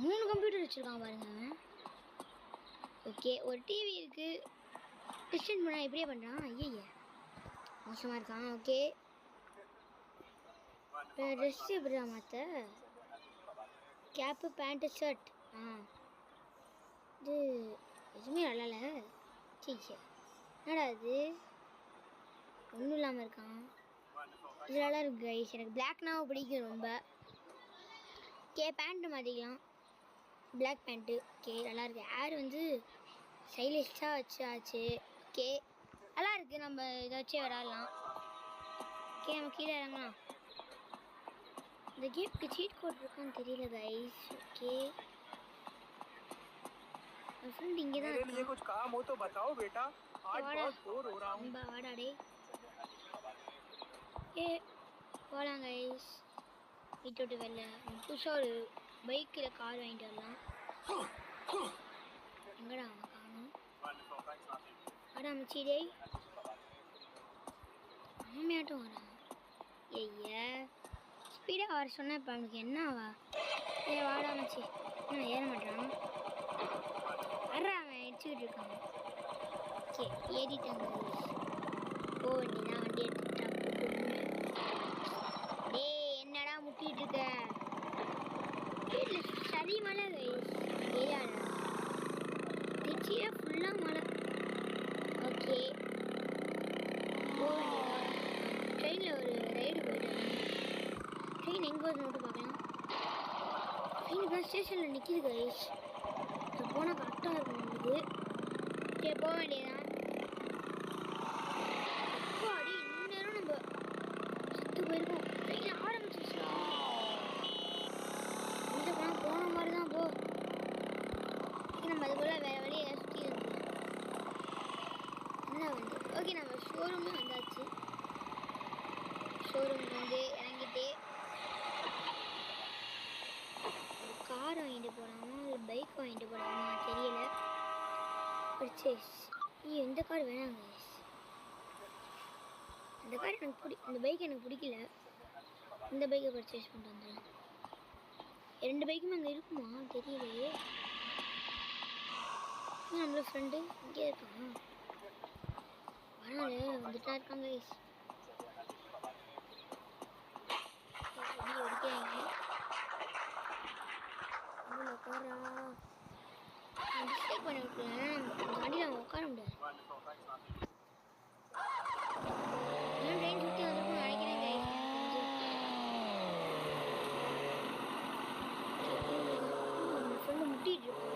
3 computer வச்சுருக்கான் பாருங்க. Okay, ஒரு டிவி இருக்குது. டிஸ்டன்ஸ் பண்ணால் இப்படியே பண்ணுறான். ஐயா மோசமாக இருக்கான். ஓகே, ட்ரெஸ் எப்படியா மாற்ற? Cap, pant, shirt. இது எதுவுமே நல்லா இல்லை. சரி என்னடா இது ஒன்றும் இல்லாமல் இருக்கான். இது நல்லா இருக்கு கைஸ். எனக்கு பிளாக்னாவும் பிடிக்கும் ரொம்ப. ஓகே, பேண்ட்டு மாற்றிக்கலாம். Black pant. ஓகே, நல்லாயிருக்கு. ஏர் வந்து ஸ்டைலிஷ்டாக வச்சாச்சு. ஓகே, நல்லா இருக்குது. நம்ம இதை வச்சே விளாட்லாம். ஓகே, நம்ம கீழே இறங்கலாம். இந்த கேம்க்கு சீட் கோட் இருக்கான்னு தெரியல கைஸ். ஓகே, என் ஃப்ரெண்ட் இங்கே தான் இருக்கான். कुछ काम हो तो बताओ बेटा, आज बहुत बोर हो रहा हूं. வாடா டே. ஏ போகலாம் கைஸ். வீட்டை விட்டு வெளில புதுசாக ஒரு பைக்கில் கார் வாங்கிட்டு வரலாம். எங்கடா அவன் காணும்? வாடா மச்சிடே. ஆமையாட்டம் வரான். ஐயா ஸ்பீடாக வர சொன்னால் இப்போ அவனுக்கு என்ன ஆவா? வாடா மச்சி. என்ன ஏற மாட்டான்? வர்றா, அவன் அடிச்சுக்கிட்டு இருக்கான். ஓகே, ஏறிட்டாங்க. போக வேண்டியதான். வண்டி எடுத்துக்கிட்டா டே என்னடா முட்டிகிட்டு இருக்க? வீட்டில் சரி மழை கைஸ். ஏரியாவில் திருச்சியே ஃபுல்லாக மழை. ஓகே, போக வேண்டியதான். ட்ரெயினில் ஒரு ரைடு போயிட்டு ட்ரெயின் எங்கே வருது மட்டும் பார்க்கலாம். ட்ரெயின் இப்போ ஸ்டேஷனில் நிற்கிது கைஸ். இப்போ போனால் கரெக்டாக இருக்கும் நம்மளுக்கு. ஓகே, போக வேண்டியதான். அடி இந்நேரம் நம்ம சுற்று போயிருக்கோம். ட்ரெயினில் ஆரம்பிச்சிருச்சா? இந்த பணம் போன மாதிரி தான் போ. நம்ம அது போல் வேறு வழியை சுற்றி இருந்தோம். என்ன வந்து ஓகே, நம்ம ஷோரூமே வந்தாச்சு. ஷோரூம் வந்து இறங்கிட்டு ஒரு கார் வாங்கிட்டு போகலாமா இல்லை பைக் வாங்கிட்டு போகலாமா தெரியல. பர்ச்சேஸ். இந்த கார் வேணாங்க. இந்த கார் எனக்கு இந்த பைக் எனக்கு பிடிக்கல. இந்த பைக்கை பர்ச்சேஸ் பண்ணிட்டு வந்துடலாம். 2 பைக்குமே அங்கே இருக்குமா தெரியலையே. நம்மளோட ஃப்ரெண்டு இங்கே இருக்கான். வராது வந்துட்டா இருக்காங்க. உட்காரா மிஸ்டேக் பண்ணி விட்டுருவேன். வண்டியில் அவன் உட்கார முடியாது. ட்ரெயின் சுற்றி வந்திருக்கும் நினைக்கிறேன் கைஸ். ஃப்ரெண்டு முட்டிகிட்டு இருக்கோம்.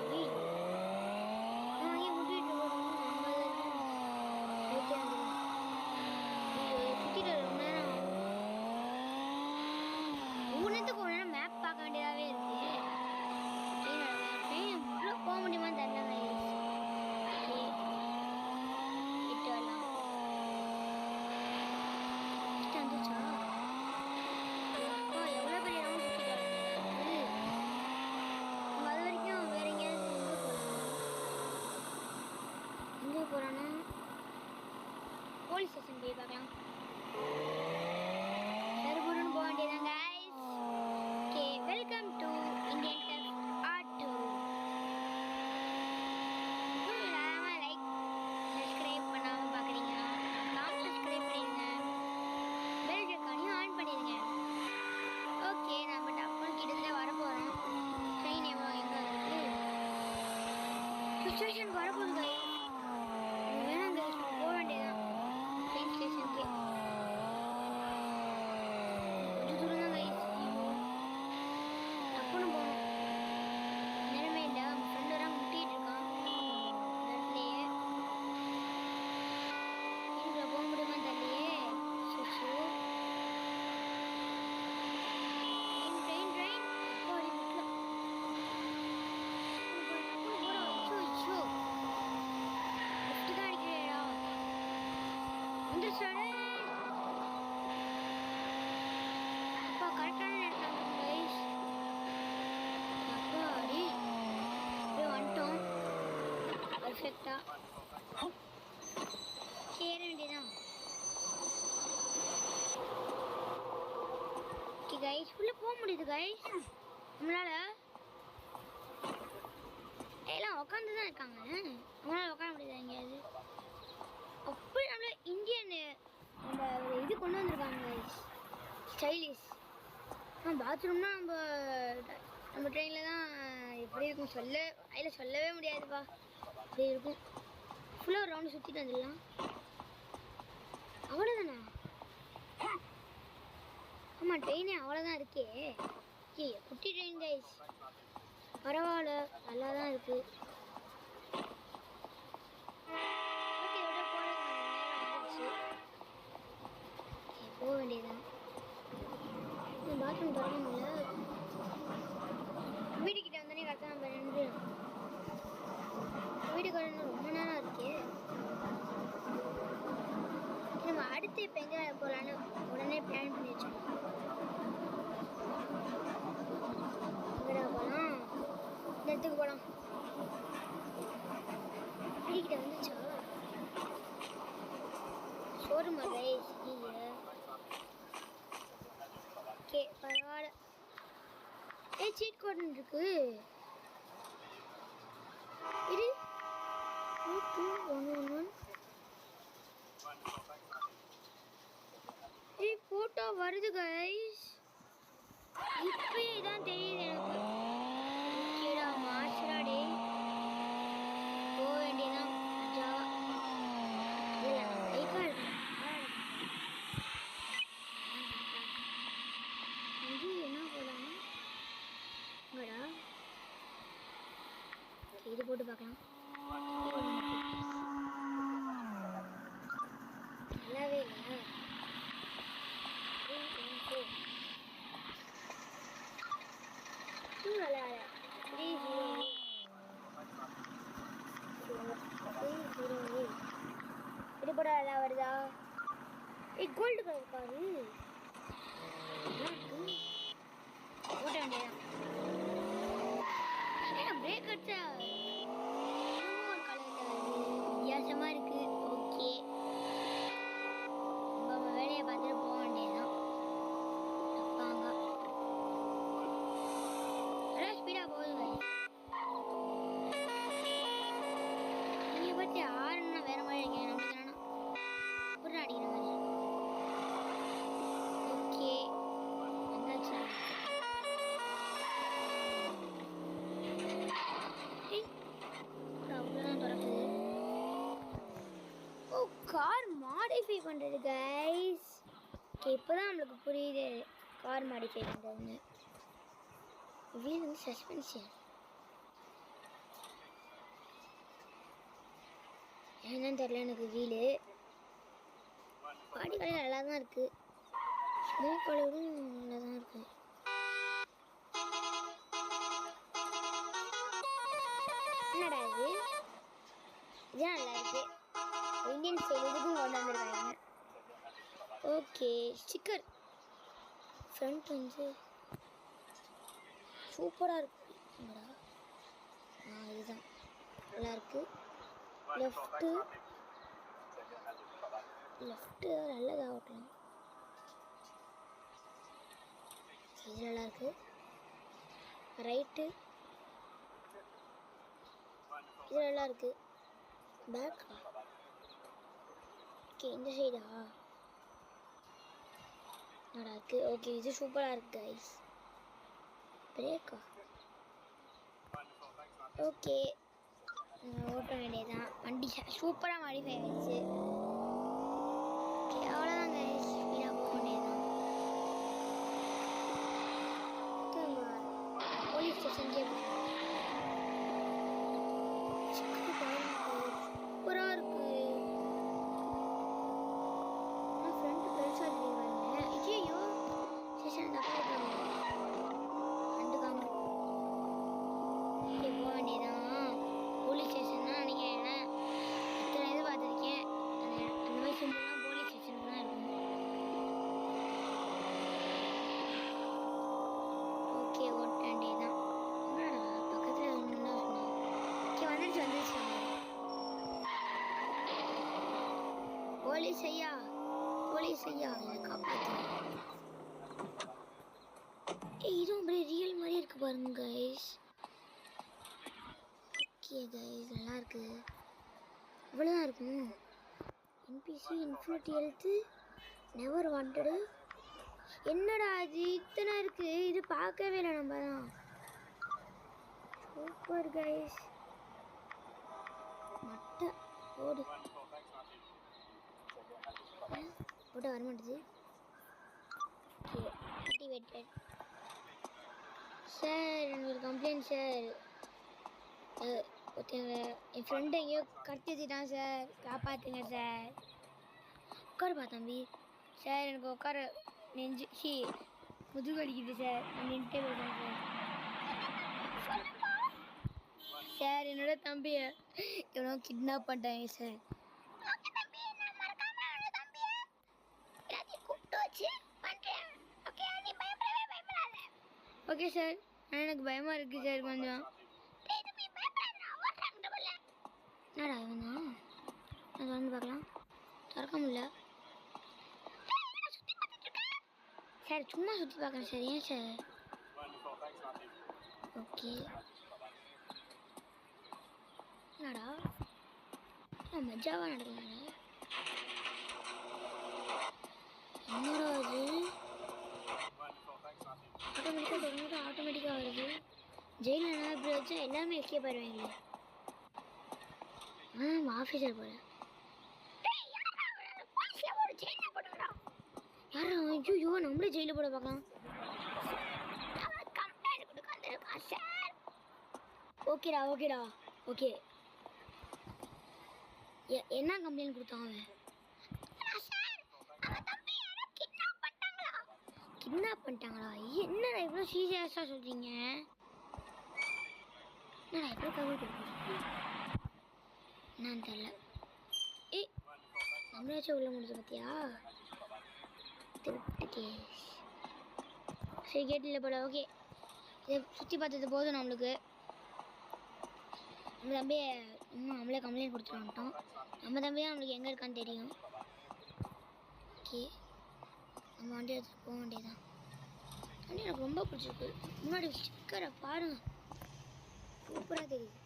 ஏன் முட்டிகிட்டு இருக்கோம்? சுற்றிட்டு ரொம்ப நேரம் ஊனத்துக்கு ஒரு நேரம் மேப் பார்க்க வேண்டியதாகவே இருக்கு. ட்ரெயின் இவ்வளோ போக முடியுமா தெரியல கைஸ். கிட்ட வரலாம். கிட்ட வந்துச்சா? எவ்வளோ பெரிய ரவுண்ட் சுற்றிட்டு வராங்க. அது வரைக்கும் வேற எங்கேயாவது எங்கே போகிறான்னா போலீஸ் ஸ்டேஷன் போய் பார்க்கலாம். சருபுருன்னு போக வேண்டியதாங்க. Okay, welcome to Indian test auto. Like subscribe பண்ணாமல் பார்க்குறீங்கன்னா சப்ஸ்கிரைப் பண்ணிடுங்க. பெல் ஐக்கானையும் ஆன் பண்ணிடுங்க. ஓகே, நம்ம டப்புன்னு கிட்டத்தட்ட வரப்போகிறோம். ட்ரெயின் எங்கே இருக்குது? ஸ்டேஷனுக்கு வரப்போகுது கைஸ். வேணாங்க போக வேண்டியதான் ட்ரெயின் ஸ்டேஷனுக்கு. கொஞ்சம் தூரம் தான் கைஸ். டப்புன்னு போகணும். நிலைமை இல்லை. அவன் ஃப்ரெண்டு வர முட்டிகிட்டு இருக்கான் இடத்துலையே. இதுக்குள்ள போக முடியுமா தெரியலையே. ட்ரெயின் ட்ரெயின் அப்பா கரெக்டான நேரத்தில் கைஸ். அப்பா அடி போய் வந்துட்டோம் பர்ஃபெக்டாக. ஏற வேண்டியதான். ஓகே கைஸ், உள்ளே போக முடியுது கைஸ் நம்மளால. பாத்ரூம்னா நம்ம ட்ரெயினில் தான் எப்படி இருக்கும் அதில் சொல்லவே முடியாதுப்பா. அப்படி இருக்கும். ஃபுல்லாக ஒரு ரவுண்டு சுற்றிட்டு வந்துடலாம். அவ்வளோதானா? ஆமாம், ட்ரெயினே அவ்வளோதான் இருக்கே. குட்டி ட்ரெயின் கைஸ், பரவாயில்ல, நல்லா தான் இருக்குது. போக வேண்டியதுதான். பாத்ரூம் திறக்க முடியல. வீட்டுக்கிட்ட வந்தோடனே கரெக்டாக நம்ம நின்று வீட்டுக்கு வரணும். ரொம்ப நேரம் இருக்கே. நம்ம அடுத்து இப்போ எங்கே போகலான்னு உடனே பிளான் பண்ணி வச்சோம். எங்கடா போகலாம்? இந்த இடத்துக்கு போகலாம். வீட்டுக்கிட்ட வந்துச்சா ஷோரூம் கைஸ்? இல்லை. ஓகே, பரவாயில்ல. சீட் கோட்னு இருக்கு. இது 22111. போட்டோ வருது கைஸ். இப்பயே இதான் தெரியுது எனக்கு. ஓகேடா, மாஸ்டரா டே. போக வேண்டியதான். ஜாவா இல்லை, லைஃபாக இருக்கும். என்ன போடலாமா? இங்கடா இது போட்டு பார்க்கலாம். நல்லாவே இல்லை. நல்லா 308 இது போட நல்லா வருதா? கோல்டு கலர் பாரு. போட்ட வேண்டியதான். பிரேக் அடிச்சா ஒரு கலர்ல வித்தியாசமா இருக்கு. ஓகே, நம்ம வேலையை பார்த்துட்டு போக வேண்டியதுதான். அப்பாங்க நல்லா ஸ்பீடா போகுது. நீங்க பத்தி ஆறுன்னா வேற மாதிரி இருக்கேன். நம்மளுக்கு என்னன்னா ஒரு அடிக்கிற மாதிரி. ஓகே, வந்தாச்சு. கார் மாடிஃபை பண்ணுறது கைஸ். ஓகே, இப்போ தான் நம்மளுக்கு புரியுது கார் மாடிஃபை பண்ணுறதுன்னு. வீல் வந்து சஸ்பென்ஷன் என்னன்னு தெரியல எனக்கு. வீலு பாடி கலர் நல்லா தான் இருக்குது. ஸ்மோக் கலரும் நல்லா தான் இருக்குது. என்னடா இது? இதுதான் நல்லா இருக்கு. இந்தியன் ஸ்டைல் இதுக்கும் கொண்டு வந்துருக்காங்க. ஓகே, ஸ்டிக்கர் ஃப்ரண்ட் வந்து சூப்பராக இருக்கு. இதுதான் நல்லா இருக்கு. லெஃப்ட்டு நல்லதாக ஓட்டலாம். இது நல்லா இருக்கு. ரைட்டு இது நல்லா இருக்கு. பேக் ஓகே, இந்த சைடா நல்லா இருக்கு. ஓகே, இது சூப்பராக இருக்கு கைஸ். பிரேக்கா ஓகே, ஓட்ட வேண்டியதான். வண்டி சூப்பராக மாடிஃபை ஆகிடுச்சு. ஓகே, அவ்வளோதான் கைஸ். ஸ்பீடாக போக வேண்டியதான். போலீஸ் ஸ்டேஷனுக்கே சூப்பராக இருக்கு. ஃப்ரண்ட் பெருசாக தெரியுவாங்க. ஐயோ, ஸ்டேஷன் தப்பாக கண்டுக்காம போக வேண்டியதான். போலீஸ் ஸ்டேஷன் தான் நினைக்கிறேன். இத்தனை இது பார்த்துருக்கேன். அந்த மாதிரி சிம்பிள்லாம் போலீஸ் ஸ்டேஷனுக்கு தான் இருக்கும். ஓகே, ஓட்ட வேண்டியதான். என்னடா பக்கத்தில் ஒன்றும் சொன்னேன். ஓகே, வந்துருச்சு. போலீஸ் ஐயா என்னை காப்பாற்று. இதுவும் அப்படியே ரியல் மாதிரி இருக்கு பாருங்க கைஸ். ஓகே கைஸ், நல்லா இருக்கு. இவ்வளோதான் இருக்கும். NPC infinity health never wanted. என்னடா இது இத்தனை இருக்கு, இது பார்க்கவே இல்லை நம்ம தான். Super guys. மட்டை ஓடு போட்டு வர மாட்டேது. Okay activated. சார் எனக்கு ஒரு கம்ப்ளைண்ட் சார். ஒருத்தங்க என் ஃப்ரெண்டு எங்கேயோ கடத்தி வச்சுட்டான் சார், காப்பாற்றுங்க சார். உட்காருப்பா தம்பி. சார் எனக்கு உட்கார நெஞ்சு முதுகு வலிக்குது சார், நின்றுட்டே போயிட்டேன் சார். சார் என்னோட தம்பியை எவ்வளோ கிட்னாப் பண்ணிட்டாங்க சார். ஓகே சார், ஆனால் எனக்கு பயமாக இருக்குது சார் கொஞ்சம். என்னடா இவனா, அது வந்து பார்க்கலாம். திறக்க முடியல சார், சும்மா சுற்றி பார்க்குறேன் சார். ஏன் சார்? ஓகே என்னடா மஜாவாக நடக்கலாங்க. என்னடா அது ஆட்டோமேட்டிக்காக தொடர்ந்து ஆட்டோமேட்டிக்காக வருது. ஜெயிலில் என்ன இப்படி வச்சா எல்லாமே எஸ்கேப் ஆயிடுவாங்களே. ஆஃபீஸர் போல யாரா? ஐயோ நம்மளே ஜெயிலில் போட பார்க்கலாம். ஓகேடா ஓகேடா ஓகே. என்ன கம்ப்ளைண்ட் கொடுத்தான் அவன்? கிட்னாப் பண்ணிட்டாங்களா? என்னடா இவ்வளோ சீரியஸாக சொல்கிறீங்க? என்னடா இவ்வளோ கவர் கொடுக்குறீங்க? என்னன்னு தெரில. நம்மளாச்சும் உள்ள முடிஞ்ச பார்த்தியா? திருட்டு கேஸ். சரி கேட்டில் போல. ஓகே இதை சுற்றி பார்த்தது போதும் நம்மளுக்கு. நம்ம தம்பியை நம்மளே கம்ப்ளைண்ட் கொடுத்துட்டு வந்துட்டோம். நம்ம தம்பி தான் நம்மளுக்கு எங்கே இருக்கான்னு தெரியும். ஓகே நம்ம வண்டி எடுத்துகிட்டு போக வேண்டியதான். வண்டி எனக்கு ரொம்ப பிடிச்சிருக்கு. முன்னாடி ஸ்டிக்கரை பாருங்க, சூப்பராக தெரியுது.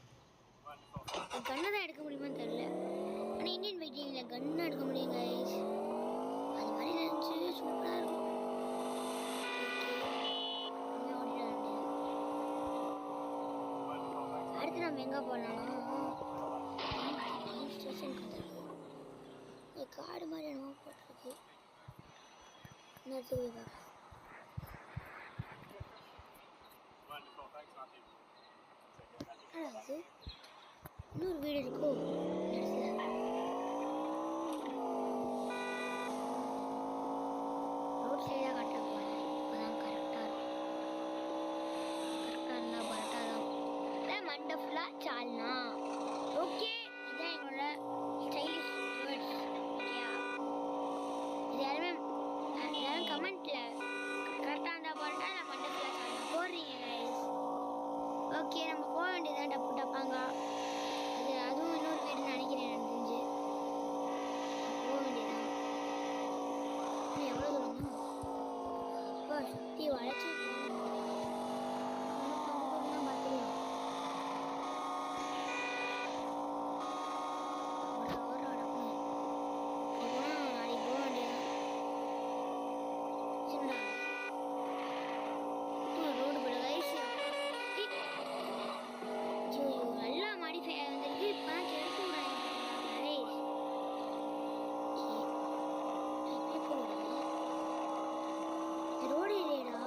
கண்ணை தான் எடுக்க முடியுமான்னு தெரில, ஆனால் இந்தியன் பைக்கில் கண்ணை எடுக்க முடியும் கைஸ். அது மாதிரி நினச்சி சூப்பராக இருக்கும். அடுத்து நம்ம எங்கே போகலாம்னா ஸ்டேஷனுக்கு வந்துருக்கு. காடு மாதிரி என்னமோ போட்டிருக்கு. இன்னொரு பார்க்கலாம். அது இன்னொரு வீடு இருக்கோ ரோட் சைடாக கட்ட போகிறேன். இப்போதான் கரெக்டாக இருக்கும். கரெக்டாக இருந்தால் பரட்டாக தான் மண்டை ஃபுல்லாக சால்னா. ஓகே இதுதான் எங்களோட ஸ்டைலிஷ் வேர்ட்ஸ். ஓகேயா? இது எல்லாரும் கமெண்ட்டில் கரெக்டாக இருந்தால் பரட்டா இல்லை மண்டை ஃபுல்லாக சால்னா போடுறீங்க கைஸ். ஓகே நம்ம போக வேண்டியதான். டப்பு டப்பாங்க அதுவும் இன்னொரு வீடுன்னு நினைக்கிறேன். எனக்கு தெரிஞ்சு போக வேண்டியதான். எவ்வளோ தூரம் அப்பா சுற்றி வளைச்சி பார்த்துக்கலாம். நாளைக்கு போக வேண்டியதான். சின்னடா ரோடு போல கைஸ். நல்லா மாடிஃபை வந்துருக்கு. இப்போ எடுத்து விடாங்க ரோடு இல்லையடா.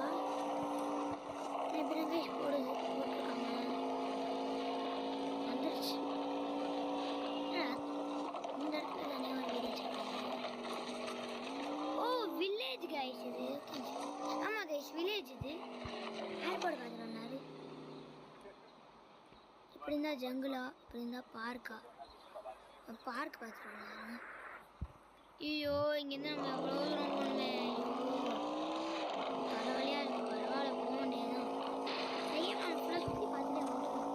எப்படி கைஸ் போட்டிருக்காங்க வந்துருச்சு. இந்த இடத்துல தானே ஒரு வீடு வச்சிருக்காங்க. ஓ வில்லேஜ் கைஸ் இது. ஆமாம் கைஸ் வில்லேஜ் இது. ஏர்போர்ட் பார்த்துருந்தாரு. இப்படி இருந்தால் ஜங்குலா, இப்படி இருந்தால் பார்க்கா. பார்க் பார்த்துருக்காங்க. ஐயோ இங்கேருந்து நம்ம எவ்வளோ தூரம் போகணுமே. தலைவலியாக இருக்குது. பரவாயில்ல போக வேண்டியதுதான். ஐயா நான் ஃபுல்லாக சுற்றி பார்த்துட்டு வந்துட்டோம்.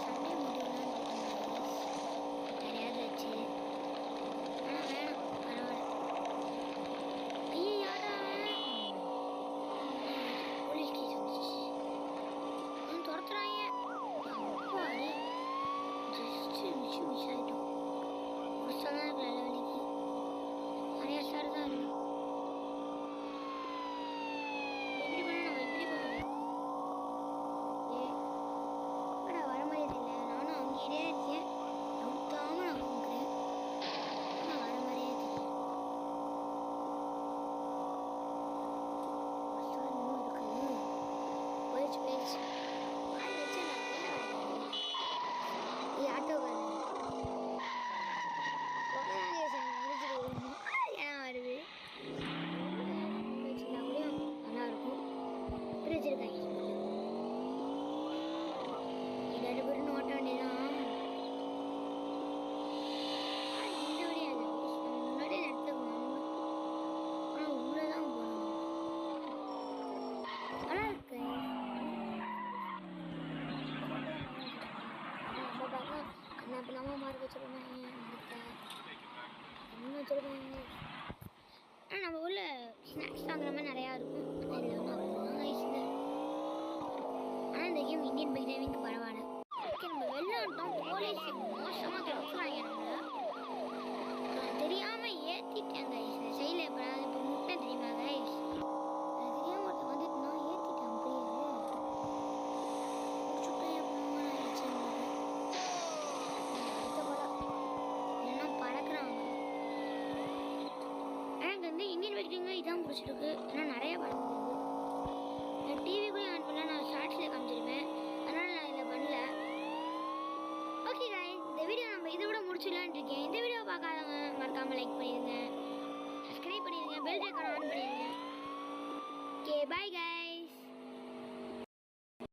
சண்டே முடிவுலாம் தெரியாது வச்சு. ஆனால் வேணாம் பரவாயில்ல. ஐயா யாரா போலீஸ் கேஸ் வந்துச்சு. துரத்துறாங்க. ஜஸ்ட் மிஸ் ஆகிட்டோம். பண்ணிட்டே இருக்கேன். நவுத்தாம நான் கொடுக்குறேன். ஆனால் வர மாதிரியே தெரியும். இன்னும் இருக்குது. போயிடுச்சு போயிடுச்சு. வாய் வச்சு நான் என்ன வரேன். ஆட்டோக்காரன் ஏன் வருது வச்சுருந்தா கூட நல்லாயிருக்கும். பிரிச்சிருக்காங்க ரெண்டு பேரும் ஓட்ட வேண்டியதான். இந்த வழியா முன்னாடியே நடத்துக்கணும். ஆனால் உள்ளதான் போகணும். நல்லா இருக்கு. நம்ம பார்க்கலாம் கண்ணா பின்னாம மார்க் வச்சுருப்பாங்க மரத்தை இன்னும் வச்சுருப்பாங்க. ஆனால் நம்ம உள்ள ஸ்நாக்ஸ் வாங்குற மாதிரி நிறையா இருக்கும். இதில் ஒன்றும் அவ்வளோதான் ஐஸில். ஆனால் இந்த கேம் இந்தியன் பைக் டைமிங்க்கு பரவாயில்ல. ஓகே நம்ம வெள்ளாட்டோம். போலீஸ் மோசமாக கிடச்சுறாங்க நம்மளை. தெரியாமல் ஏற்றிட்டேன் கைஸ். சைடில் இப்போ முட்டை தெரியுமா கைஸ்? அது தெரியாமல் ஒருத்தர் வந்துட்டு நான் ஏற்றிட்டேன். அப்படியே சுட்டையாக போகணும்னு ஆயிடுச்சு. இல்லைன்னா பறக்குறாங்க. எனக்கு வந்து இந்தியன் பைக் டைமில் இதான் பிடிச்சிருக்கு. ஏன்னா நிறைய படம் நான் டிவி கூட ஆன் பண்ணல. நான் ஷார்ட்ஸில் காமிச்சிருப்பேன். அதனால் நான் இதில் பண்ணல. ஓகே காய்ஸ், இந்த வீடியோ நம்ம இதை விட முடிச்சிடலான்னு இருக்கேன். இந்த வீடியோ பார்க்காதவங்க மறக்காமல் லைக் பண்ணிடுங்க, சப்ஸ்கிரைப் பண்ணிடுங்க, பெல் ஐக்கான் ஆன் பண்ணிடுங்க. Okay bye guys.